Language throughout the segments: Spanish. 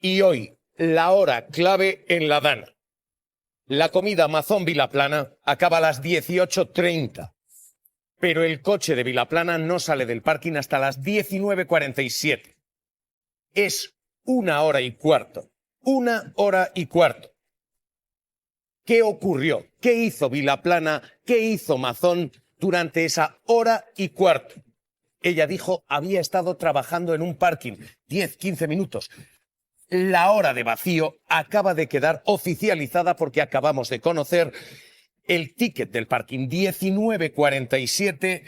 Y hoy, la hora clave en la Dana. La comida Mazón Vilaplana acaba a las 18:30, pero el coche de Vilaplana no sale del parking hasta las 19:47. Es 1 hora y cuarto. 1 hora y cuarto. ¿Qué ocurrió? ¿Qué hizo Vilaplana? ¿Qué hizo Mazón durante esa 1 hora y cuarto? Ella dijo había estado trabajando en un parking 10-15 minutos. La hora de vacío acaba de quedar oficializada porque acabamos de conocer el ticket del parking 19:47.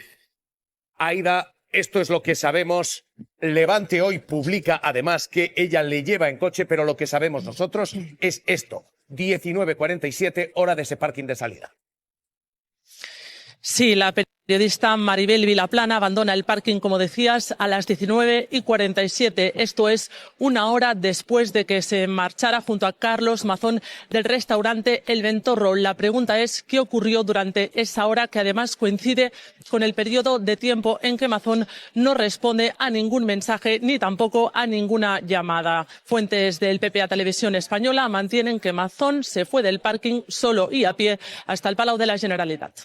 Aida, esto es lo que sabemos. Levante hoy publica además que ella le lleva en coche, pero lo que sabemos nosotros es esto. 19:47, hora de ese parking de salida. Sí, la periodista Maribel Vilaplana abandona el parking, como decías, a las 19:47. Esto es 1 hora después de que se marchara junto a Carlos Mazón del restaurante El Ventorro. La pregunta es ¿qué ocurrió durante esa hora, que además coincide con el periodo de tiempo en que Mazón no responde a ningún mensaje ni tampoco a ninguna llamada? Fuentes del PP a Televisión Española mantienen que Mazón se fue del parking solo y a pie hasta el Palau de la Generalitat.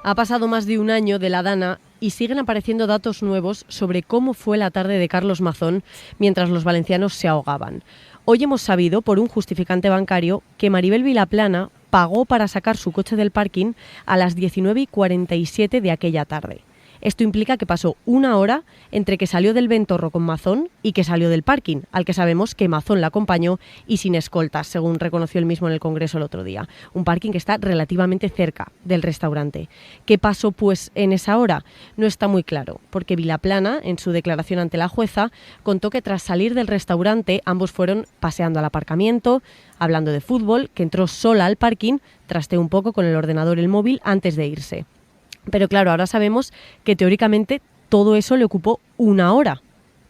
Ha pasado más de un año de la Dana y siguen apareciendo datos nuevos sobre cómo fue la tarde de Carlos Mazón mientras los valencianos se ahogaban. Hoy hemos sabido, por un justificante bancario, que Maribel Vilaplana pagó para sacar su coche del parking a las 19:47 de aquella tarde. Esto implica que pasó 1 hora entre que salió del Ventorro con Mazón y que salió del parking, al que sabemos que Mazón la acompañó y sin escoltas, según reconoció él mismo en el Congreso el otro día. Un parking que está relativamente cerca del restaurante. ¿Qué pasó pues en esa hora? No está muy claro, porque Vilaplana, en su declaración ante la jueza, contó que tras salir del restaurante ambos fueron paseando al aparcamiento, hablando de fútbol, que entró sola al parking, trasteó un poco con el ordenador y el móvil antes de irse. Pero claro, ahora sabemos que teóricamente todo eso le ocupó 1 hora,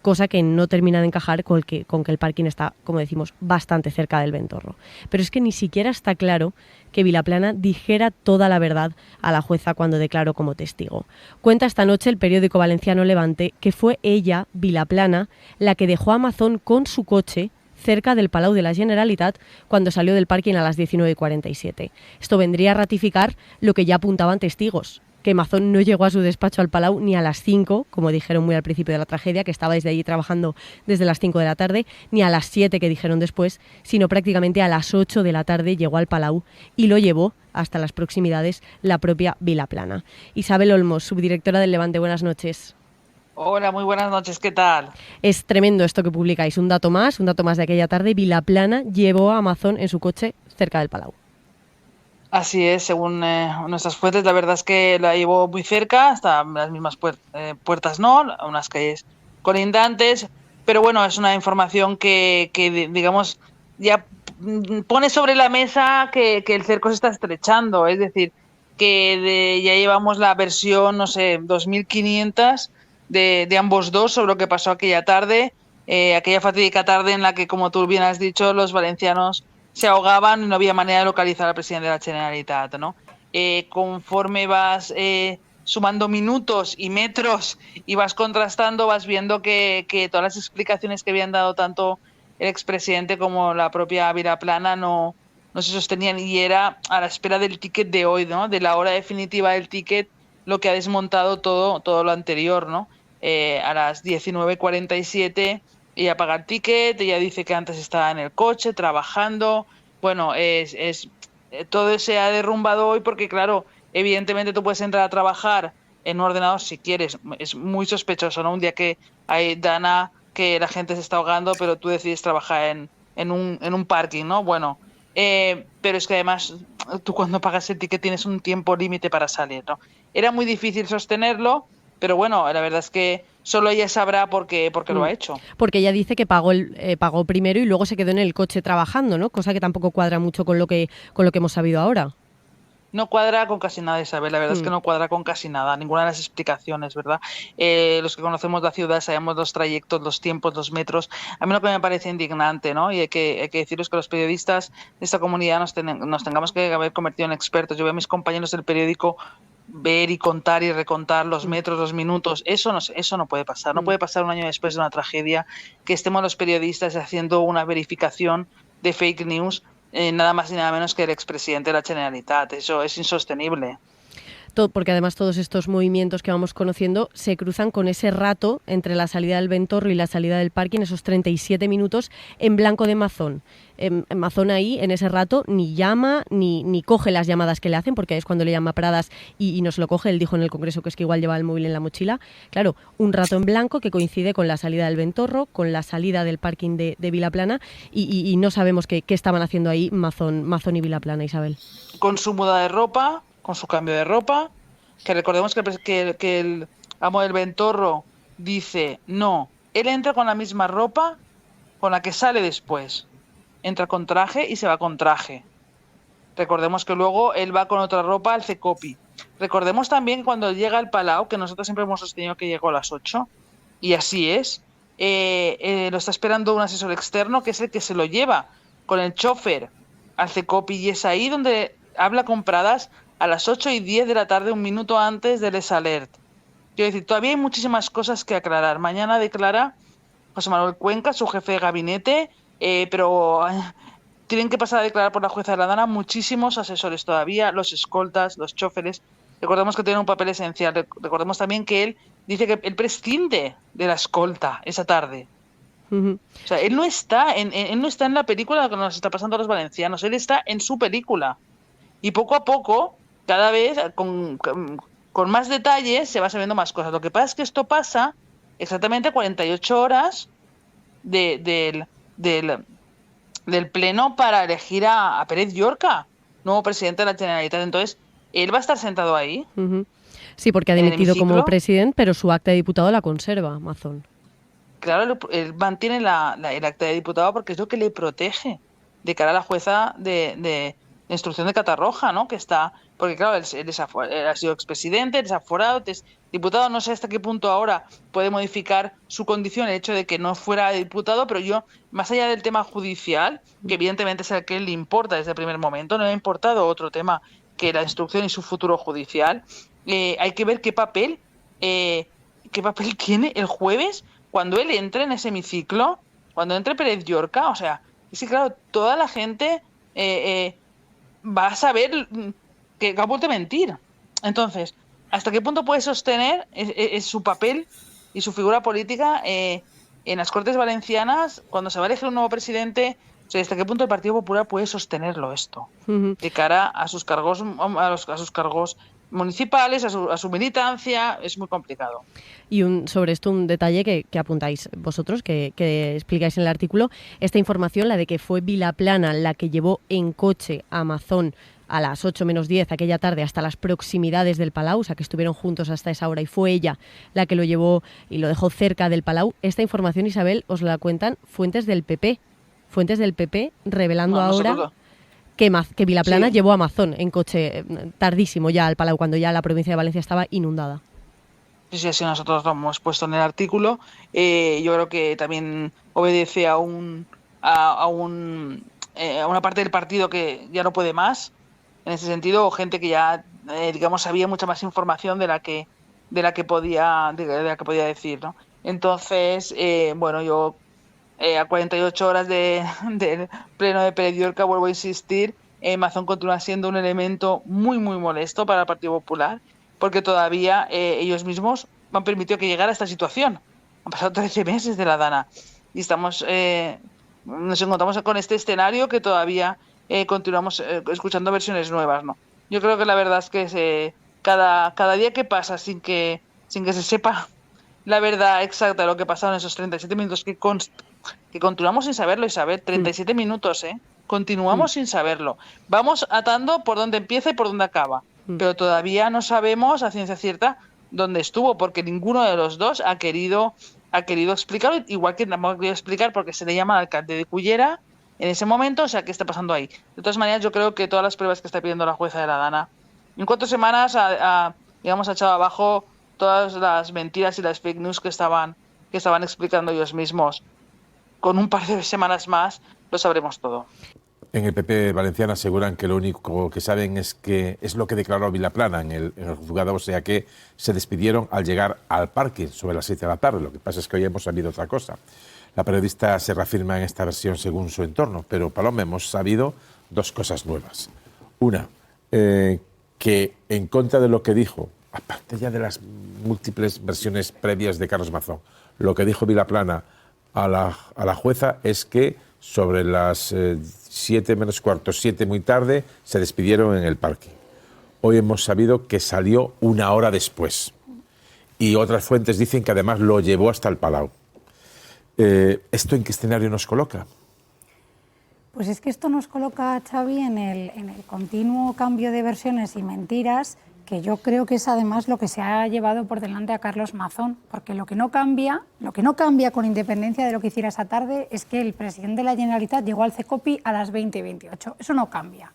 cosa que no termina de encajar con que el parking está, como decimos, bastante cerca del Ventorro. Pero es que ni siquiera está claro que Vilaplana dijera toda la verdad a la jueza cuando declaró como testigo. Cuenta esta noche el periódico valenciano Levante que fue ella, Vilaplana, la que dejó a Mazón con su coche cerca del Palau de la Generalitat cuando salió del parking a las 19:47. Esto vendría a ratificar lo que ya apuntaban testigos, que Mazón no llegó a su despacho al Palau ni a las 5, como dijeron muy al principio de la tragedia, que estaba desde allí trabajando desde las 5 de la tarde, ni a las 7 que dijeron después, sino prácticamente a las 8 de la tarde llegó al Palau y lo llevó hasta las proximidades la propia Vilaplana. Isabel Olmos, subdirectora del Levante, buenas noches. Hola, muy buenas noches, ¿qué tal? Es tremendo esto que publicáis, un dato más de aquella tarde. Vilaplana llevó a Mazón en su coche cerca del Palau. Así es, según nuestras fuentes, la verdad es que la llevó muy cerca, hasta las mismas puertas no, unas calles colindantes, pero bueno, es una información que digamos, ya pone sobre la mesa que el cerco se está estrechando, es decir, que ya llevamos la versión, no sé, 2500 de ambos dos sobre lo que pasó aquella tarde, aquella fatídica tarde en la que, como tú bien has dicho, los valencianos se ahogaban y no había manera de localizar al presidente de la Generalitat, ¿no? Conforme vas sumando minutos y metros y vas contrastando, vas viendo que todas las explicaciones que habían dado tanto el expresidente como la propia Vilaplana no se sostenían, y era a la espera del ticket de hoy, ¿no? De la hora definitiva del ticket, lo que ha desmontado todo lo anterior, ¿no? A las 19:47 ella paga el ticket, ella dice que antes estaba en el coche trabajando. Bueno, todo se ha derrumbado hoy porque, claro, evidentemente tú puedes entrar a trabajar en un ordenador si quieres. Es muy sospechoso, ¿no? Un día que hay Dana, que la gente se está ahogando, pero tú decides trabajar en un parking, ¿no? Bueno, pero es que además tú cuando pagas el ticket tienes un tiempo límite para salir, ¿no? Era muy difícil sostenerlo, pero bueno, la verdad es que solo ella sabrá por qué lo ha hecho. Porque ella dice que pagó primero y luego se quedó en el coche trabajando, ¿no? Cosa que tampoco cuadra mucho con lo que hemos sabido ahora. No cuadra con casi nada, Isabel, la verdad es que no cuadra con casi nada, ninguna de las explicaciones, ¿verdad? Los que conocemos la ciudad sabemos los trayectos, los tiempos, los metros. A mí lo que me parece indignante, ¿no? Y hay que deciros que los periodistas de esta comunidad nos tengamos que haber convertido en expertos. Yo veo a mis compañeros del periódico ver y contar y recontar los metros, los minutos. Eso no puede pasar. No puede pasar un año después de una tragedia que estemos los periodistas haciendo una verificación de fake news, nada más y nada menos que el expresidente de la Generalitat. Eso es insostenible. Porque además todos estos movimientos que vamos conociendo se cruzan con ese rato entre la salida del Ventorro y la salida del parking, esos 37 minutos en blanco de Mazón. Mazón ahí, en ese rato, ni llama ni coge las llamadas que le hacen, porque es cuando le llama a Pradas y no se lo coge. Él dijo en el Congreso que es que igual lleva el móvil en la mochila. Claro, un rato en blanco que coincide con la salida del Ventorro, con la salida del parking de Vilaplana y no sabemos qué estaban haciendo ahí Mazón y Vilaplana, Isabel. Con su muda de ropa, con su cambio de ropa, que recordemos que el amo del Ventorro dice, no, él entra con la misma ropa con la que sale después. Entra con traje y se va con traje. Recordemos que luego él va con otra ropa al Cecopi. Recordemos también cuando llega al Palau, que nosotros siempre hemos sostenido que llegó a las 8, y así es, lo está esperando un asesor externo, que es el que se lo lleva con el chofer al Cecopi, y es ahí donde habla con Pradas a las 8:10 de la tarde, un minuto antes del Les Alert. Quiero decir, todavía hay muchísimas cosas que aclarar. Mañana declara José Manuel Cuenca, su jefe de gabinete, pero tienen que pasar a declarar por la jueza de la Dana muchísimos asesores todavía, los escoltas, los choferes. Recordemos que tienen un papel esencial. Recordemos también que él dice que él prescinde de la escolta esa tarde. O sea, él no está en la película que nos está pasando a los valencianos, él está en su película. Y poco a poco, cada vez con más detalles, se va sabiendo más cosas. Lo que pasa es que esto pasa exactamente 48 horas del pleno para elegir a Pérez Llorca, nuevo presidente de la Generalitat. Entonces, él va a estar sentado ahí. Sí, porque ha dimitido como presidente, pero su acta de diputado la conserva, Mazón. Claro, él mantiene el acta de diputado porque es lo que le protege de cara a la jueza de instrucción de Catarroja, ¿no? Que está, porque claro, él ha sido expresidente, desaforado, diputado, no sé hasta qué punto ahora puede modificar su condición el hecho de que no fuera diputado, pero yo, más allá del tema judicial, que evidentemente es el que le importa desde el primer momento, no le ha importado otro tema que la instrucción y su futuro judicial, hay que ver qué papel tiene el jueves cuando él entre en ese hemiciclo, cuando entre Pérez Llorca. O sea, es que claro, toda la gente va a saber que ha vuelto a mentir. Entonces, ¿hasta qué punto puede sostener su papel y su figura política en las Cortes Valencianas cuando se va a elegir un nuevo presidente? O sea, ¿hasta qué punto el Partido Popular puede sostenerlo esto de cara a sus cargos, a sus cargos municipales, a su militancia? Es muy complicado. Y sobre esto un detalle que apuntáis vosotros, que explicáis en el artículo, esta información, la de que fue Vilaplana la que llevó en coche a Mazón a las 8 menos 10 aquella tarde hasta las proximidades del Palau, o sea que estuvieron juntos hasta esa hora y fue ella la que lo llevó y lo dejó cerca del Palau. Esta información, Isabel, os la cuentan fuentes del PP revelando ahora que Vilaplana llevó a Mazón en coche tardísimo ya al Palau, cuando ya la provincia de Valencia estaba inundada. Sí, así nosotros lo hemos puesto en el artículo. Yo creo que también obedece a una parte del partido que ya no puede más, en ese sentido, o gente que ya, digamos, sabía mucha más información de la que podía decir, ¿no? Entonces, bueno, yo a 48 horas del pleno de Pérez Llorca, vuelvo a insistir, Mazón continúa siendo un elemento muy, muy molesto para el Partido Popular, porque todavía ellos mismos han permitido que llegara a esta situación. Han pasado 13 meses de la Dana y nos encontramos con este escenario que todavía continuamos escuchando versiones nuevas, ¿no? Yo creo que la verdad es que cada día que pasa sin que se sepa la verdad exacta de lo que pasado en esos 37 minutos que continuamos sin saberlo, Isabel, 37 minutos, continuamos sin saberlo. Vamos atando por dónde empieza y por dónde acaba, pero todavía no sabemos a ciencia cierta dónde estuvo, porque ninguno de los dos ha querido explicarlo, igual que tampoco ha querido explicar porque se le llama al alcalde de Cullera en ese momento. O sea, ¿qué está pasando ahí? De todas maneras, yo creo que todas las pruebas que está pidiendo la jueza de la Dana, en 4 semanas ha echado abajo todas las mentiras y las fake news que estaban explicando ellos mismos. Con un par de semanas más lo sabremos todo. En el PP valenciano aseguran que lo único que saben es lo que declaró Vilaplana en el juzgado, o sea que se despidieron al llegar al parque sobre las 7 de la tarde. Lo que pasa es que hoy hemos sabido otra cosa. La periodista se reafirma en esta versión según su entorno, pero Paloma, hemos sabido dos cosas nuevas. Una, que en contra de lo que dijo, aparte ya de las múltiples versiones previas de Carlos Mazón, lo que dijo Vilaplana a la jueza es que sobre las 7 menos cuarto, 7 muy tarde, se despidieron en el parque. Hoy hemos sabido que salió una hora después. Y otras fuentes dicen que además lo llevó hasta el Palau. ¿Esto en qué escenario nos coloca? Pues es que esto nos coloca, Xavi, en el continuo cambio de versiones y mentiras, que yo creo que es además lo que se ha llevado por delante a Carlos Mazón, porque lo que no cambia con independencia de lo que hiciera esa tarde, es que el presidente de la Generalitat llegó al CECOPI a las 20:28. Eso no cambia.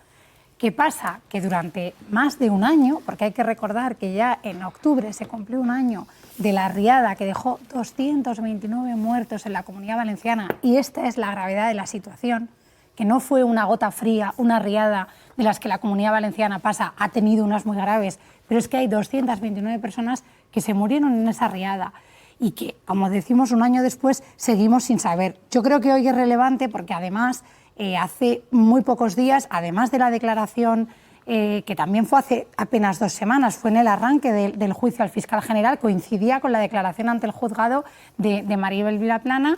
¿Qué pasa? Que durante más de un año, porque hay que recordar que ya en octubre se cumplió un año de la riada que dejó 229 muertos en la Comunidad Valenciana, y esta es la gravedad de la situación, que no fue una gota fría, una riada de las que la Comunidad Valenciana pasa, ha tenido unas muy graves, pero es que hay 229 personas que se murieron en esa riada y que, como decimos, un año después seguimos sin saber. Yo creo que hoy es relevante porque además hace muy pocos días, además de la declaración que también fue hace apenas 2 semanas, fue en el arranque del juicio al fiscal general, coincidía con la declaración ante el juzgado de Maribel Vilaplana,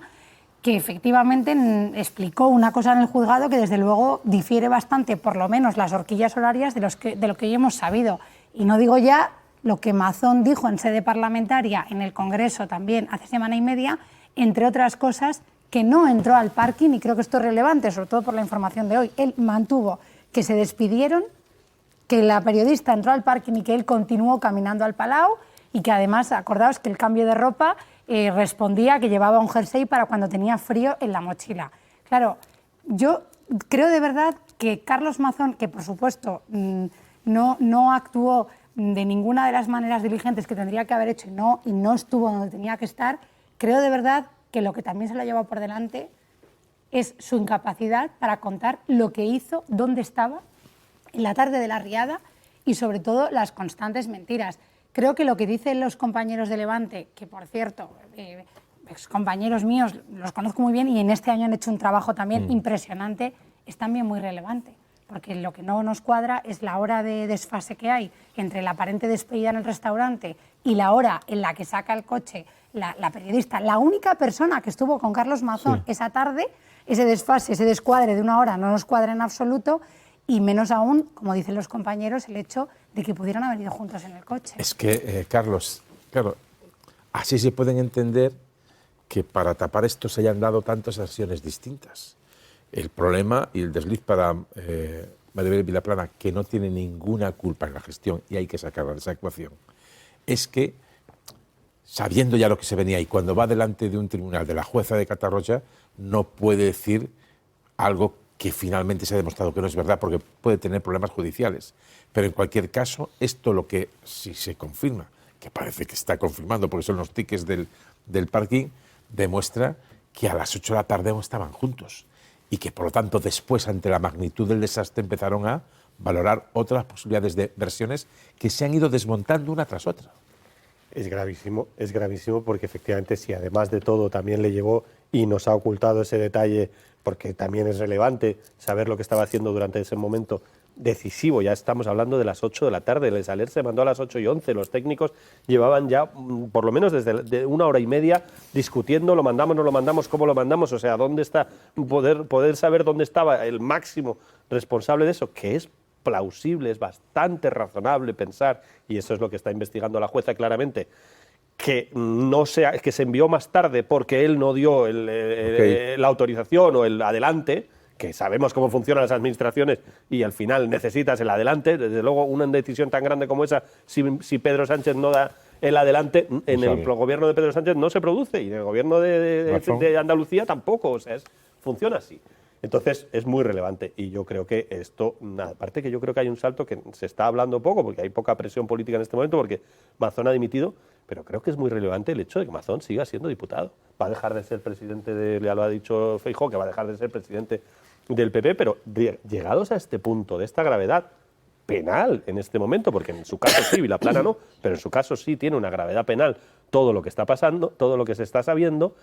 que efectivamente explicó una cosa en el juzgado que desde luego difiere bastante, por lo menos las horquillas horarias, de lo que hoy hemos sabido. Y no digo ya lo que Mazón dijo en sede parlamentaria en el Congreso también hace semana y media, entre otras cosas, que no entró al parking, y creo que esto es relevante, sobre todo por la información de hoy. Él mantuvo que se despidieron, que la periodista entró al parking y que él continuó caminando al Palau, y que además, acordaos que el cambio de ropa respondía que llevaba un jersey para cuando tenía frío en la mochila. Claro, yo creo de verdad que Carlos Mazón, que por supuesto no actuó de ninguna de las maneras diligentes que tendría que haber hecho y no estuvo donde tenía que estar, creo de verdad que lo que también se lo ha llevado por delante es su incapacidad para contar lo que hizo, dónde estaba en la tarde de la riada y sobre todo las constantes mentiras. Creo que lo que dicen los compañeros de Levante, que por cierto, excompañeros míos, los conozco muy bien y en este año han hecho un trabajo también impresionante, es también muy relevante. Porque lo que no nos cuadra es la hora de desfase que hay entre la aparente despedida en el restaurante y la hora en la que saca el coche la periodista. La única persona que estuvo con Carlos Mazón esa tarde, ese desfase, ese descuadre de una hora no nos cuadra en absoluto. Y menos aún, como dicen los compañeros, el hecho de que pudieran haber ido juntos en el coche. Es que, Carlos, claro, así se pueden entender que para tapar esto se hayan dado tantas versiones distintas. El problema y el desliz para Maribel Vilaplana, que no tiene ninguna culpa en la gestión y hay que sacarla de esa ecuación, es que, sabiendo ya lo que se venía y cuando va delante de un tribunal de la jueza de Catarroja, no puede decir algo que finalmente se ha demostrado que no es verdad porque puede tener problemas judiciales. Pero en cualquier caso, esto lo que si se confirma, que parece que está confirmando porque son los tickets del parking, demuestra que a las 8 de la tarde no estaban juntos y que por lo tanto después, ante la magnitud del desastre, empezaron a valorar otras posibilidades de versiones que se han ido desmontando una tras otra. Es gravísimo porque efectivamente si además de todo también le llevó y nos ha ocultado ese detalle, porque también es relevante saber lo que estaba haciendo durante ese momento decisivo. Ya estamos hablando de las 8 de la tarde, el Saler se mandó a las 8:11, los técnicos llevaban ya por lo menos desde una hora y media discutiendo, lo mandamos, no lo mandamos, cómo lo mandamos, o sea, dónde está, poder saber dónde estaba el máximo responsable de eso, que es plausible, es bastante razonable pensar, y eso es lo que está investigando la jueza claramente, que que se envió más tarde porque él no dio la autorización o el adelante, que sabemos cómo funcionan las administraciones y al final necesitas el adelante. Desde luego, una decisión tan grande como esa, si Pedro Sánchez no da el adelante, en el gobierno de Pedro Sánchez no se produce y en el gobierno de Andalucía tampoco, o sea, funciona así. Entonces es muy relevante y yo creo que esto, aparte que yo creo que hay un salto que se está hablando poco porque hay poca presión política en este momento porque Mazón ha dimitido, pero creo que es muy relevante el hecho de que Mazón siga siendo diputado. Va a dejar de ser presidente ya lo ha dicho Feijóo, que va a dejar de ser presidente del PP, pero llegados a este punto de esta gravedad penal en este momento, porque en su caso sí, Vilaplana no, pero en su caso sí tiene una gravedad penal todo lo que está pasando, todo lo que se está sabiendo,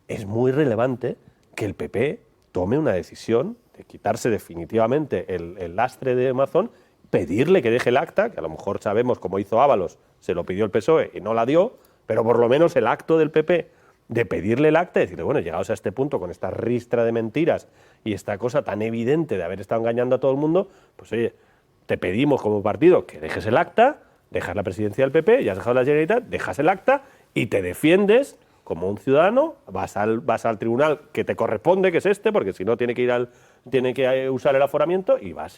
es muy relevante que el PP tome una decisión de quitarse definitivamente el lastre de Mazón, pedirle que deje el acta, que a lo mejor sabemos, como hizo Ábalos, se lo pidió el PSOE y no la dio, pero por lo menos el acto del PP de pedirle el acta y decirle, bueno, llegados a este punto con esta ristra de mentiras y esta cosa tan evidente de haber estado engañando a todo el mundo, pues oye, te pedimos como partido que dejes el acta, dejas la presidencia del PP, ya has dejado la Generalitat, dejas el acta y te defiendes como un ciudadano, vas al tribunal que te corresponde, que es este, porque si no tiene que usar el aforamiento, y vas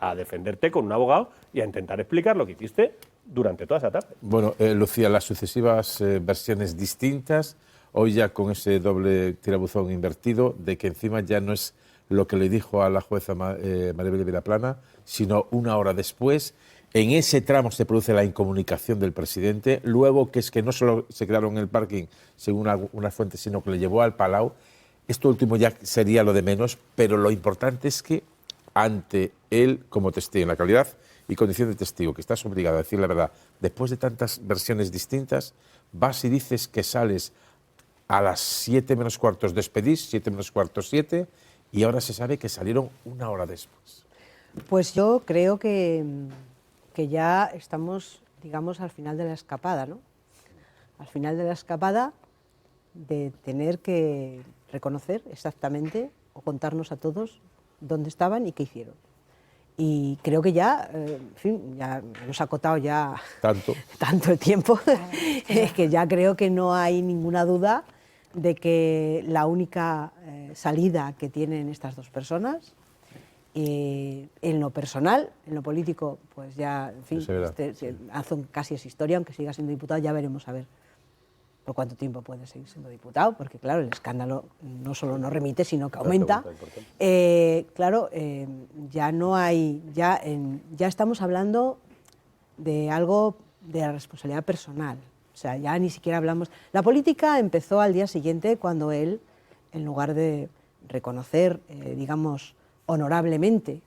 a defenderte con un abogado y a intentar explicar lo que hiciste durante toda esa tarde. Bueno, Lucía, las sucesivas versiones distintas, hoy ya con ese doble tirabuzón invertido, de que encima ya no es lo que le dijo a la jueza Maribel Vilaplana, sino una hora después. En ese tramo se produce la incomunicación del presidente, luego que es que no solo se quedaron en el parking, según unas fuentes, sino que le llevó al Palau. Esto último ya sería lo de menos, pero lo importante es que ante él, como testigo, en la calidad y condición de testigo, que estás obligado a decir la verdad, después de tantas versiones distintas, vas y dices que sales a las 7 menos cuartos, despedís, 7 menos cuartos, 7, y ahora se sabe que salieron una hora después. Pues yo creo que ya estamos, digamos, al final de la escapada, ¿no? Al final de la escapada de tener que reconocer exactamente o contarnos a todos dónde estaban y qué hicieron. Y creo que ya, en fin, ya hemos acotado ya tanto el tiempo, que ya creo que no hay ninguna duda de que la única salida que tienen estas dos personas, en lo personal, en lo político, pues ya, en fin, Azón casi es historia, aunque siga siendo diputado, ya veremos a ver por cuánto tiempo puede seguir siendo diputado, porque claro, el escándalo no solo no remite, sino que aumenta. Claro, ya no hay, ya estamos hablando de algo de la responsabilidad personal, o sea, ya ni siquiera hablamos. La política empezó al día siguiente cuando él, en lugar de reconocer, digamos, honorablemente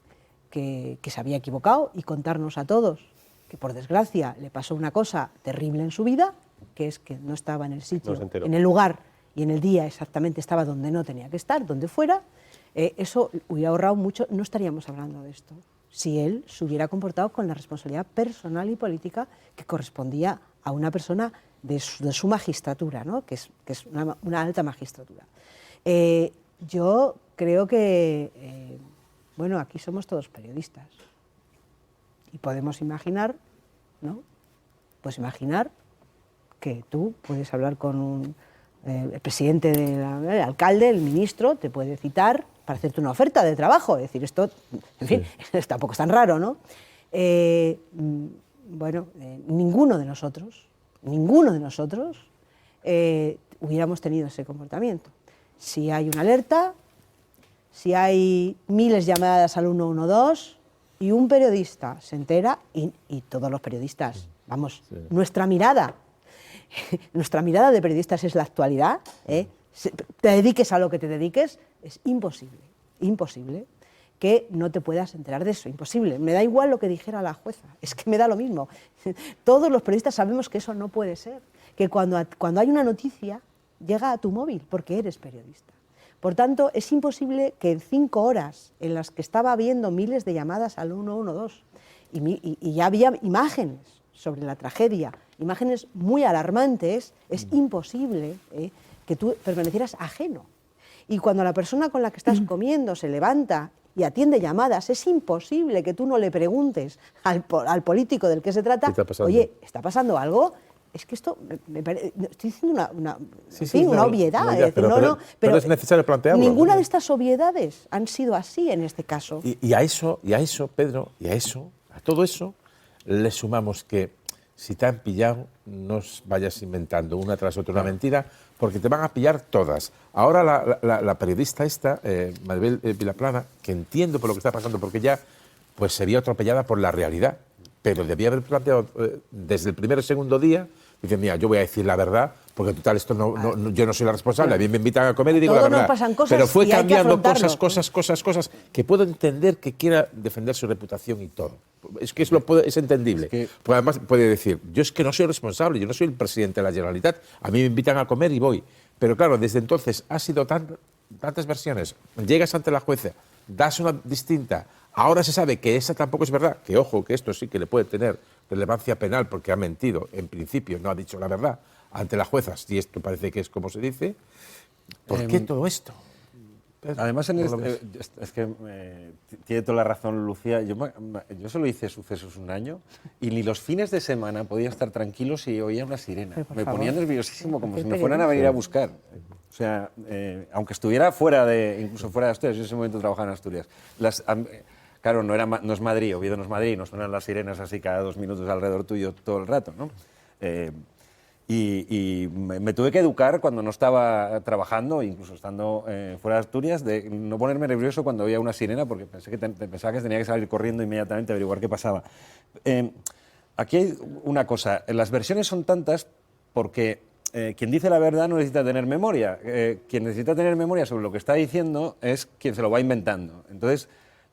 que se había equivocado y contarnos a todos que por desgracia le pasó una cosa terrible en su vida, que es que no estaba en el sitio, en el lugar y en el día exactamente estaba donde no tenía que estar, donde fuera, eso hubiera ahorrado mucho, no estaríamos hablando de esto, si él se hubiera comportado con la responsabilidad personal y política que correspondía a una persona de su magistratura, ¿no? que es una alta magistratura. Yo creo que, bueno, aquí somos todos periodistas y podemos imaginar, ¿no? Pues imaginar que tú puedes hablar con el presidente el alcalde, el ministro, te puede citar para hacerte una oferta de trabajo. Es decir, esto, en fin, tampoco es tan raro, ¿no? Bueno, ninguno de nosotros hubiéramos tenido ese comportamiento. Si hay una alerta, si hay miles de llamadas al 112 y un periodista se entera, y todos los periodistas, vamos, nuestra mirada de periodistas es la actualidad, te dediques a lo que te dediques, es imposible que no te puedas enterar de eso, imposible. Me da igual lo que dijera la jueza, es que me da lo mismo. Todos los periodistas sabemos que eso no puede ser, que cuando hay una noticia llega a tu móvil porque eres periodista. Por tanto, es imposible que en 5 horas en las que estaba habiendo miles de llamadas al 112 y ya había imágenes sobre la tragedia, imágenes muy alarmantes, es imposible que tú permanecieras ajeno. Y cuando la persona con la que estás comiendo se levanta y atiende llamadas, es imposible que tú no le preguntes al político del que se trata, oye, ¿está pasando algo? Es que esto, estoy diciendo una obviedad. Pero es necesario plantearlo. Ninguna de estas obviedades han sido así en este caso. Y a eso, Pedro, a todo eso, le sumamos que si te han pillado, no vayas inventando una tras otra una mentira, porque te van a pillar todas. Ahora la periodista esta, Maribel Vilaplana, que entiendo por lo que está pasando, porque ya pues se vio atropellada por la realidad, pero debía haber planteado desde el primer o segundo día, dice, mira, yo voy a decir la verdad, porque total, esto yo no soy la responsable, a mí me invitan a comer y digo Todo la verdad. nos pasan cosas pero fue y hay que cambiando afrontarlo. cosas, que puedo entender que quiera defender su reputación y todo. Es que es entendible. Pues además puede decir, yo es que no soy responsable, yo no soy el presidente de la Generalitat, a mí me invitan a comer y voy. Pero claro, desde entonces ha sido tantas versiones, llegas ante la jueza, das una distinta, ahora se sabe que esa tampoco es verdad, que ojo, que esto sí que le puede tener relevancia penal porque ha mentido, en principio no ha dicho la verdad ante la jueza, si esto parece que es como se dice. ¿Por qué todo esto? Además, es que tiene toda la razón Lucía. Yo solo hice Sucesos un año y ni los fines de semana podía estar tranquilo si oía una sirena. Me ponía nerviosísimo, como si me fueran a venir a buscar. O sea, aunque estuviera incluso fuera de Asturias, yo en ese momento trabajaba en Asturias. Claro, no es Madrid, Oviedo no es Madrid, no suenan las sirenas así cada 2 minutos alrededor tuyo todo el rato, ¿no? Y me tuve que educar cuando no estaba trabajando, incluso estando fuera de Asturias, de no ponerme nervioso cuando oía una sirena, porque pensaba que tenía que salir corriendo inmediatamente a averiguar qué pasaba. Aquí hay una cosa, las versiones son tantas porque quien dice la verdad no necesita tener memoria. Quien necesita tener memoria sobre lo que está diciendo es quien se lo va inventando. Entonces,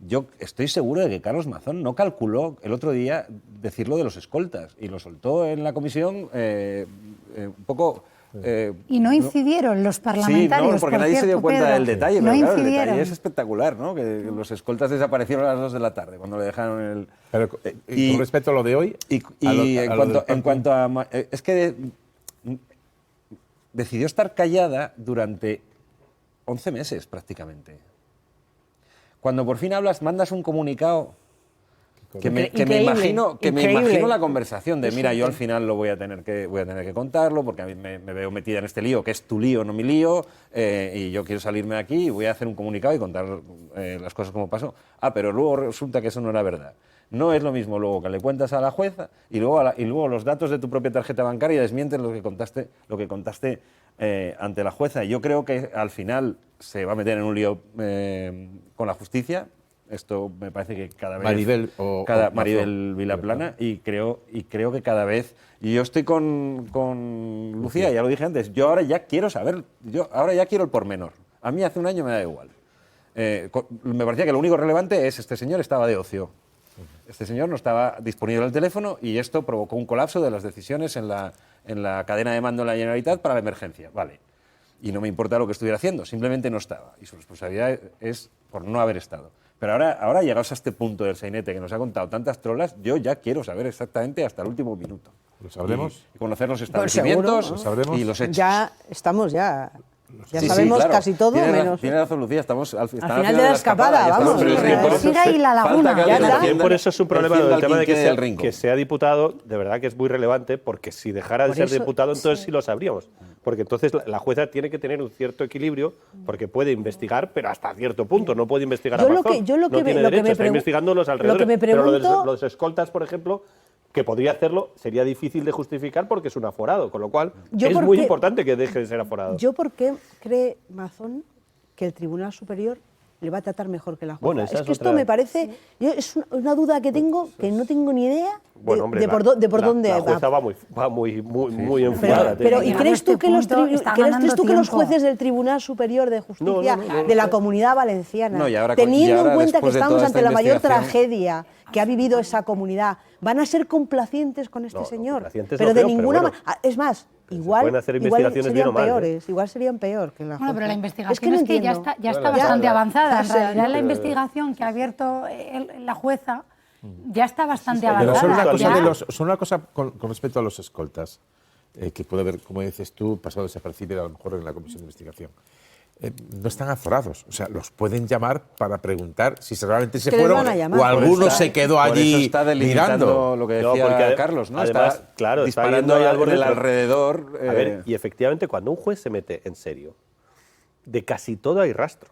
yo estoy seguro de que Carlos Mazón no calculó el otro día decir lo de los escoltas y lo soltó en la comisión un poco... y no incidieron los parlamentarios. Sí, no, porque nadie se dio cuenta del detalle, no pero claro, el incidieron. detalle es espectacular, ¿no? Que los escoltas desaparecieron a las 2 de la tarde cuando le dejaron el... Pero, y con respecto a lo de hoy... En cuanto a... Es que decidió estar callada durante 11 meses prácticamente. Cuando por fin hablas, mandas un comunicado que me imagino la conversación de, mira, yo al final voy a tener que contarlo porque a mí me veo metida en este lío, que es tu lío, no mi lío, y yo quiero salirme de aquí y voy a hacer un comunicado y contar las cosas como pasó. Pero luego resulta que eso no era verdad. No es lo mismo luego que le cuentas a la jueza y luego los datos de tu propia tarjeta bancaria desmienten lo que contaste ante la jueza. Yo creo que al final se va a meter en un lío con la justicia. Esto me parece que cada vez... Maribel Vilaplana, y creo que cada vez... Y yo estoy con Lucía, ya lo dije antes, yo ahora ya quiero saber, ahora ya quiero el pormenor. A mí hace un año me da igual. Me parecía que lo único relevante es este señor estaba de ocio. Este señor no estaba disponible al teléfono y esto provocó un colapso de las decisiones en la cadena de mando en la Generalitat para la emergencia. Vale. Y no me importa lo que estuviera haciendo, simplemente no estaba. Y su responsabilidad es por no haber estado. Pero ahora llegados a este punto del sainete que nos ha contado tantas trolas, yo ya quiero saber exactamente hasta el último minuto. ¿Lo sabremos? Y conocer los establecimientos ¿Lo sabremos? y los hechos. Ya estamos, ya Sí, sabemos claro. casi todo, menos... Tiene razón Lucía, estamos al final de la escapada, vamos. Sigue ahí la laguna. Ya está. También por eso es un problema del tema de que que sea diputado, de verdad que es muy relevante, porque si dejara de Por ser eso, diputado, entonces sí lo sabríamos. Porque entonces la jueza tiene que tener un cierto equilibrio, porque puede investigar, pero hasta cierto punto, no puede investigar a Mazón. No tiene derecho, está investigando los alrededores. Pero lo de los escoltas, por ejemplo, que podría hacerlo, sería difícil de justificar porque es un aforado, con lo cual es muy importante que deje de ser aforado. ¿Por qué cree Mazón que el Tribunal Superior le va a tratar mejor que la jueza? Bueno, esa es que es esto otra. me parece... Es una duda que tengo, que no tengo ni idea Bueno, hombre, de por dónde la va. jueza va muy enfadada. Pero ¿y Llegado crees a tú este que los punto, está ganando los tiempo. jueces del Tribunal Superior de Justicia No, de la Comunidad Valenciana, No, y ahora teniendo en cuenta que después de estamos toda ante esta la mayor investigación- tragedia que ha vivido esa comunidad, van a ser complacientes con este No, señor? complacientes Pero no de creo, pero ninguna bueno. manera. Es más, se igual pueden hacer investigaciones bien o serían mal, ¿eh? peores, igual serían peor que la Bueno, pero la jueza. investigación no es que ya entiendo. está bastante avanzada. En O sea, realidad, la no- investigación que ha abierto la jueza ya está bastante Pero avanzada. solo una cosa con respecto a los escoltas, que puede haber, como dices tú, pasado desapercibido a lo mejor en la comisión de investigación. No están aforados, o sea, los pueden llamar para preguntar si realmente se Que les fueron van a llamar. o alguno se quedó Por eso allí está delimitando mirando. lo que No, decía porque Carlos, ¿no? además, está claro, está disparando viendo ahí algo del dentro. alrededor. A ver, y efectivamente, cuando un juez se mete en serio, de casi todo hay rastro.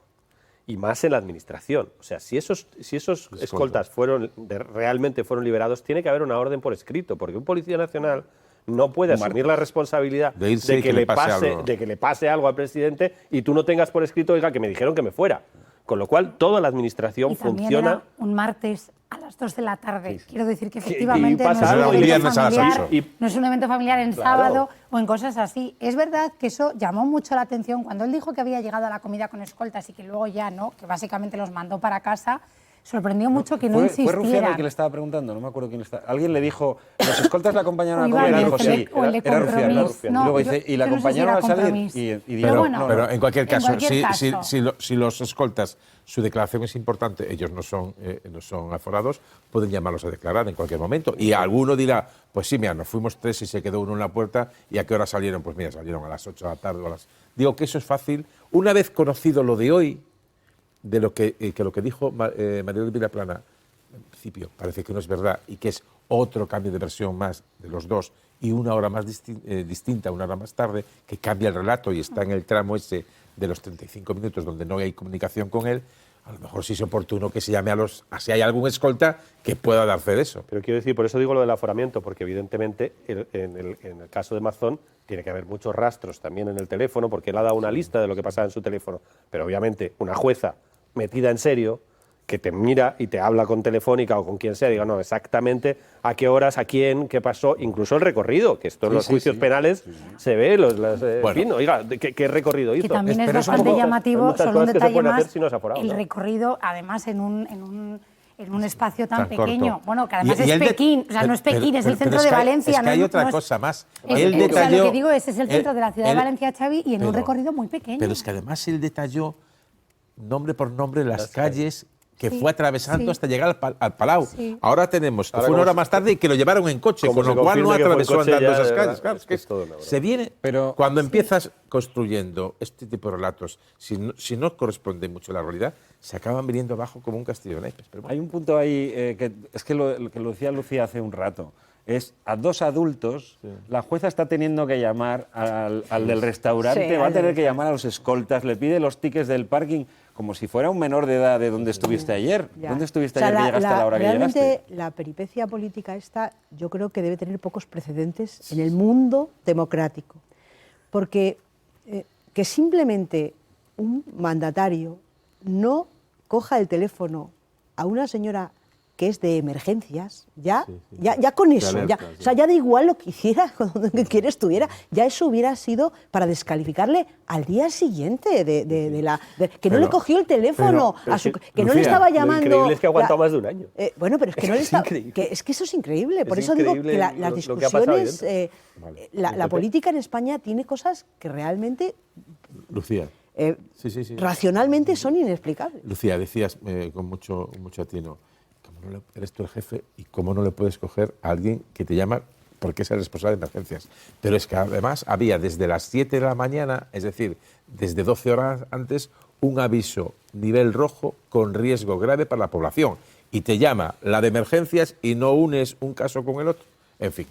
Y más en la administración. O sea, si esos escoltas realmente fueron liberados, tiene que haber una orden por escrito, porque un policía nacional no puede asumir la responsabilidad De irse y que le pase algo. de que le pase algo al presidente y tú no tengas por escrito, oiga, que me dijeron que me fuera. Con lo cual, toda la administración Y también funciona. era un martes a las 2 de la tarde. Sí. Quiero decir que Y efectivamente pasa no es un algo, y evento viernes a las familiar, 8. no es un evento familiar en Claro. sábado o en cosas así. Es verdad que eso llamó mucho la atención cuando él dijo que había llegado a la comida con escoltas y que luego ya no, que básicamente los mandó para casa. Sorprendió mucho que no ¿Fue insistieran. Rufián el que le estaba preguntando? No me acuerdo quién le estaba. Alguien le dijo, ¿los escoltas la acompañaron a O la comida? Y Ibáñez, dijo, sí. o el de Era Rufián, ¿no? Compromís. Y luego No, dice, y la yo no sé si acompañaron era al salir Compromís. y Pero dijo, bueno, no, Pero no. en cualquier caso, caso. si los escoltas, su declaración es importante, ellos no son aforados, pueden llamarlos a declarar en cualquier momento. Y alguno dirá, pues sí, mira, nos fuimos 3 y se quedó uno en la puerta, ¿y a qué hora salieron? Pues mira, salieron a las 8 de la tarde o a las... Digo que eso es fácil. Una vez conocido lo de hoy, de lo que dijo Maribel Vilaplana, en principio parece que no es verdad y que es otro cambio de versión más de los dos y una hora más distinta, una hora más tarde, que cambia el relato y está en el tramo ese de los 35 minutos donde no hay comunicación con él, a lo mejor sí es oportuno que se llame si hay algún escolta que pueda dar fe de eso. Pero quiero decir, por eso digo lo del aforamiento, porque evidentemente en el caso de Mazón tiene que haber muchos rastros también en el teléfono, porque él ha dado una lista de lo que pasaba en su teléfono. Pero obviamente una jueza metida en serio, que te mira y te habla con Telefónica o con quien sea, diga, no, exactamente a qué horas, a quién, qué pasó, incluso el recorrido, que esto en los juicios penales se ve, en fin, oiga, ¿qué recorrido hizo? Que también es Pero bastante llamativo, muchas solo un cosas que se detalle pueden más, hacer si no es aforado, el ¿no? recorrido, además en un espacio tan Tan corto. pequeño. Bueno, que además Y es el de- Pekín, o sea, no es Pekín, es el pero centro de Valencia. Es que no hay otra no es- cosa más. es- Él o sea, detalló... lo que digo es el centro de la ciudad de él- Valencia, Xavi, y en un pero- recorrido muy pequeño. Pero es que además él detalló nombre por nombre las calles que Sí, fue atravesando sí. hasta llegar al Palau. Sí. Ahora tenemos que Ahora fue una como hora se- más tarde y que lo llevaron en coche, como con se lo cual no confirme que fue en atravesó coche, andando ya, esas de calles. verdad, Claro, es es que es todo una broma. se viene. Pero- Cuando empiezas construyendo este tipo de relatos, si no corresponde mucho a la realidad, se acaban viniendo abajo como un castillo de naipes. Pero bueno. Hay un punto ahí que es que lo decía Lucía hace un rato. Es a dos adultos, la jueza está teniendo que llamar al del restaurante, Sí, va a al tener del- que llamar a los escoltas, le pide los tickets del parking como si fuera un menor de edad de dónde estuviste ayer. Ya. ¿Dónde estuviste O sea, ayer que llegaste a la hora que realmente llegaste? la peripecia política esta yo creo que debe tener pocos precedentes en el mundo democrático. Porque que simplemente un mandatario no coja el teléfono a una señora que es de emergencias, ya con eso, alerta, ya, sí. o sea, ya da igual lo que hiciera, donde quiera estuviera, ya eso hubiera sido para descalificarle al día siguiente que no le cogió el teléfono, pero a su- es que no le Lucía, estaba Lo llamando. increíble es que ha aguantado más de un año. Bueno, pero es que no le Es está. increíble. Es que eso es increíble. Por Es eso digo increíble que las lo que ha pasado ahí discusiones. dentro. La política en España tiene cosas que realmente, Lucía. Sí. racionalmente, son inexplicables. Lucía, decías con mucho atino, eres tú el jefe y cómo no le puedes coger a alguien que te llama porque es el responsable de emergencias. Pero es que además había desde las 7 de la mañana, es decir, desde 12 horas antes, un aviso nivel rojo con riesgo grave para la población. Y te llama la de emergencias y no unes un caso con el otro. En fin.